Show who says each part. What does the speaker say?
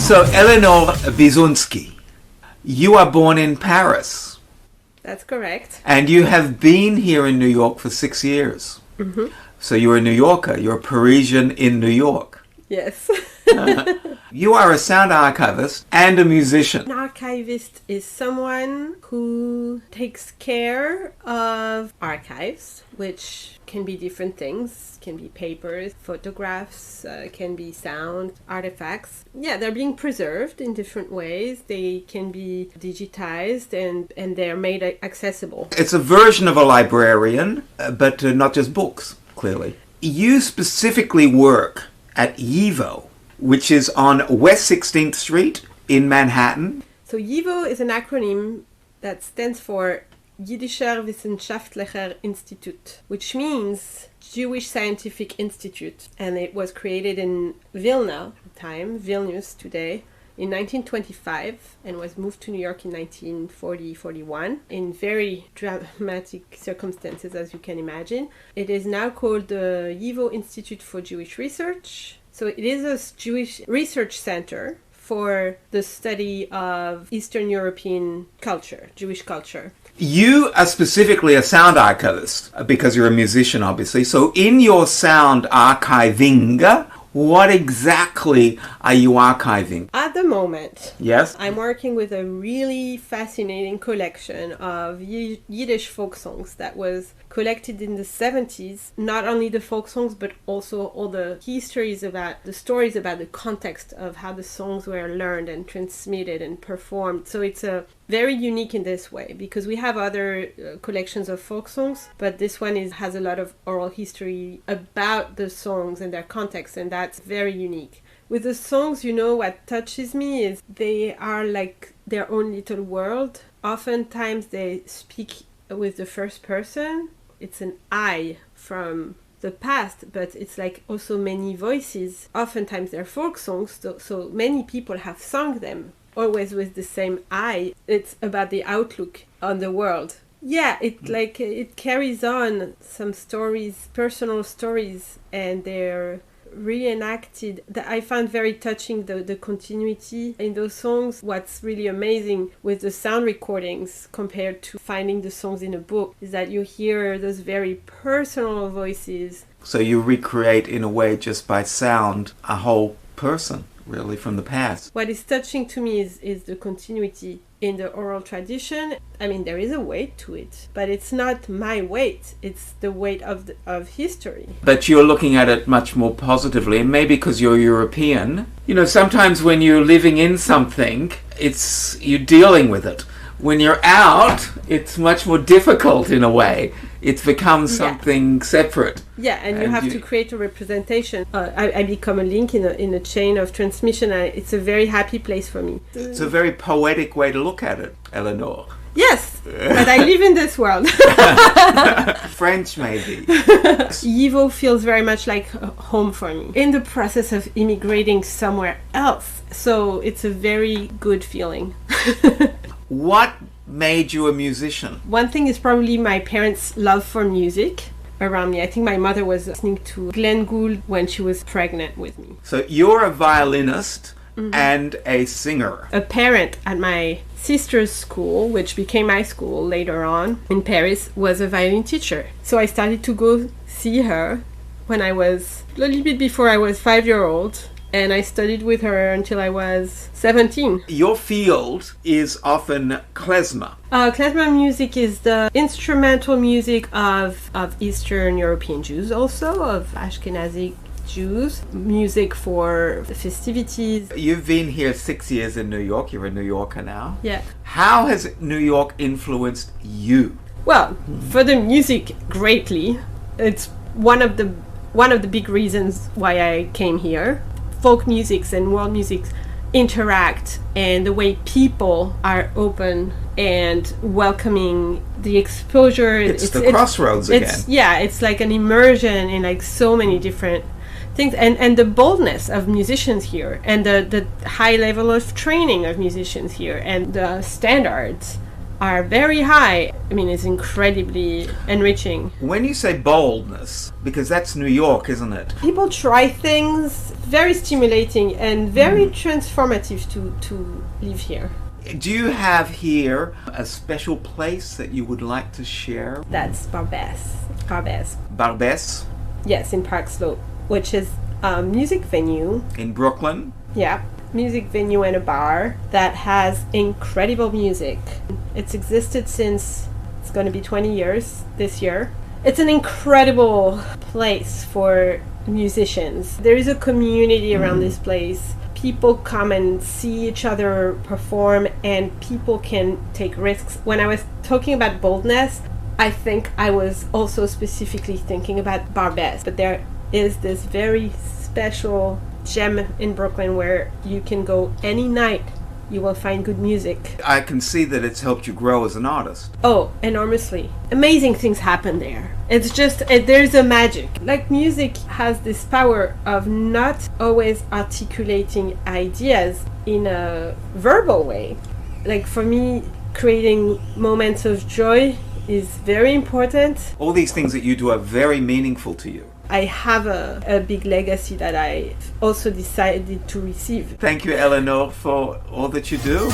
Speaker 1: So, Eléonore Biezunski, you are born in Paris.
Speaker 2: That's correct.
Speaker 1: And you have been here in New York for 6 years.
Speaker 2: Mm-hmm.
Speaker 1: So you're a New Yorker. You're a Parisian in New York.
Speaker 2: Yes.
Speaker 1: You are a sound archivist and a musician.
Speaker 2: An archivist is someone who takes care of archives, which can be different things. Can be papers, photographs, can be sound, artifacts. Yeah, they're being preserved in different ways. They can be digitized and they're made accessible.
Speaker 1: It's a version of a librarian, but not just books, clearly. You specifically work at YIVO, which is on West 16th Street in Manhattan.
Speaker 2: So YIVO is an acronym that stands for Jüdischer Wissenschaftlicher Institut, which means Jewish Scientific Institute. And it was created in Vilna, Vilnius today, in 1925 and was moved to New York in 1940-41 in very dramatic circumstances, as you can imagine. It is now called the YIVO Institute for Jewish Research. So it is a Jewish research center for the study of Eastern European culture, Jewish culture.
Speaker 1: You are specifically a sound archivist because you're a musician, obviously. So in your sound archiving, what exactly are you archiving?
Speaker 2: At the moment,
Speaker 1: yes,
Speaker 2: I'm working with a really fascinating collection of Yiddish folk songs that was collected in the 70s. Not only the folk songs, but also all the histories about the stories about the context of how the songs were learned and transmitted and performed. So it's very unique in this way because we have other collections of folk songs, but this one has a lot of oral history about the songs and their context, and that's very unique. With the songs, what touches me is they are like their own little world. Oftentimes they speak with the first person. It's an I from the past, but it's like also many voices. Oftentimes they're folk songs, so many people have sung them, always with the same I. It's about the outlook on the world. Yeah, it carries on some stories, personal stories, and they're reenacted. That I found very touching, the continuity in those songs. What's really amazing with the sound recordings compared to finding the songs in a book is that you hear those very personal voices.
Speaker 1: So you recreate in a way just by sound a whole person, really, from the past.
Speaker 2: What is touching to me is the continuity in the oral tradition. I mean, there is a weight to it, but it's not my weight. It's the weight of history.
Speaker 1: But you're looking at it much more positively, and maybe because you're European. Sometimes when you're living in something, you're dealing with it. When you're out, it's much more difficult in a way. It becomes something separate.
Speaker 2: Yeah, and you have to create a representation. I become a link in a chain of transmission. It's a very happy place for me.
Speaker 1: It's a very poetic way to look at it, Eléonore.
Speaker 2: Yes, but I live in this world.
Speaker 1: French, maybe.
Speaker 2: YIVO feels very much like home for me. In the process of immigrating somewhere else. So it's a very good feeling.
Speaker 1: What made you a musician?
Speaker 2: One thing is probably my parents' love for music around me. I think my mother was listening to Glenn Gould when she was pregnant with me.
Speaker 1: So you're a violinist and a singer.
Speaker 2: A parent at my sister's school, which became my school later on in Paris, was a violin teacher. So I started to go see her when I was a little bit before I was 5-year-old. And I studied with her until I was 17.
Speaker 1: Your field is often klezmer.
Speaker 2: Klezmer music is the instrumental music of Eastern European Jews, also of Ashkenazi Jews. Music for festivities.
Speaker 1: You've been here 6 years in New York. You're a New Yorker now.
Speaker 2: Yeah.
Speaker 1: How has New York influenced you?
Speaker 2: Well, for the music, greatly. It's one of the big reasons why I came here. Folk musics and world musics interact, and the way people are open and welcoming the exposure.
Speaker 1: It's the crossroads again.
Speaker 2: It's like an immersion in like so many different things, and the boldness of musicians here, and the high level of training of musicians here, and the standards are very high. I mean, it's incredibly enriching.
Speaker 1: When you say boldness, because that's New York, isn't it?
Speaker 2: People try things, very stimulating and very transformative to live here.
Speaker 1: Do you have here a special place that you would like to share?
Speaker 2: That's Barbès.
Speaker 1: Barbès?
Speaker 2: Yes, in Park Slope, which is a music venue.
Speaker 1: In Brooklyn?
Speaker 2: Yeah, music venue and a bar that has incredible music. It's existed since, it's going to be 20 years this year. It's an incredible place for musicians. There is a community around this place. People come and see each other perform, and people can take risks. When I was talking about boldness, I think I was also specifically thinking about Barbès, but there is this very special gem in Brooklyn where you can go any night. You will find good music.
Speaker 1: I can see that it's helped you grow as an artist.
Speaker 2: Oh, enormously. Amazing things happen there. It's just, there's a magic. Like, music has this power of not always articulating ideas in a verbal way. Like, for me, creating moments of joy is very important.
Speaker 1: All these things that you do are very meaningful to you.
Speaker 2: I have a big legacy that I also decided to receive.
Speaker 1: Thank you, Eléonore, for all that you do.